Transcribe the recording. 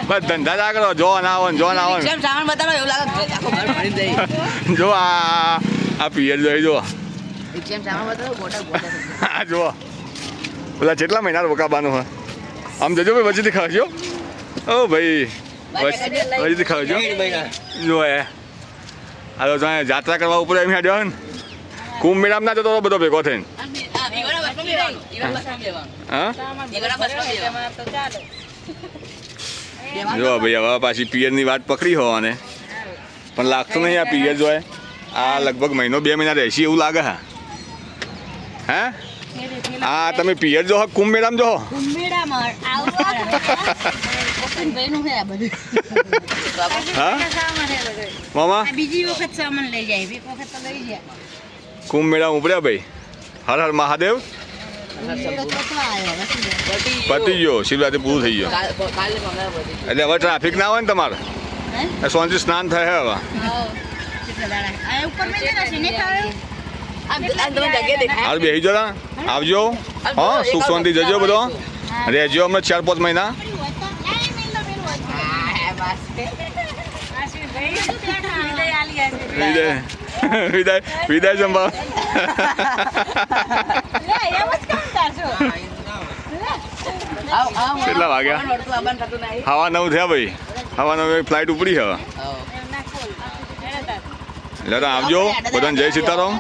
બસ ધંધા જ આગળ જો ના આવો જો ના આવો સામાન બતાવો એવું લાગે આખો ઘર ભરી દઈ જો આ પિયર જોઈ જો સામાન બતાવો ગોટા હા જો પેલા કેટલા મહિના રોકાવાનું હોય આમ જજો ભાઈ વચ્ચેથી ખાવજો ઓ ભાઈ વચ્ચેથી ખાવજો જો એ હાલો જો જાત્રા કરવા ઉપર એમ હેડ્યો ને કુંભ મેળામાં ના જતો બધો ભેગો થઈને હા જો ભાઈ હવે પાછી પિયરની વાત પકડી હોવાને પણ લાગતું નહીં આ પિયર જો આ લગભગ મહિનો 2 મહિના રહેશે એવું લાગે હા હે હા તમે પિયર જો કુંભ મેળામાં જો હા મામા બીજી વખત સામાન લઈ જાય એક વખત તો લઈ જાય કુંભ મેળામાં ઉપડ્યા ભાઈ હર હર મહાદેવ પતી ગયો શિવરાત્રી પૂરું થઈ ગયો એટલે હવે ટ્રાફિક ના હોય ને તમારે સોનથી સ્નાન થાય હવે હાલ બેસી જરા આવજો હા સુખ શાંતિ જજો બધો રહેજો અમને 4-5 મહિના વિદાય સંભાવ કેટલા વાગ્યા 9:30 થયા ભાઈ 9:30 ફ્લાઇટ ઉપડી હવે એટલે આવજો બધાને જય સીતારામ.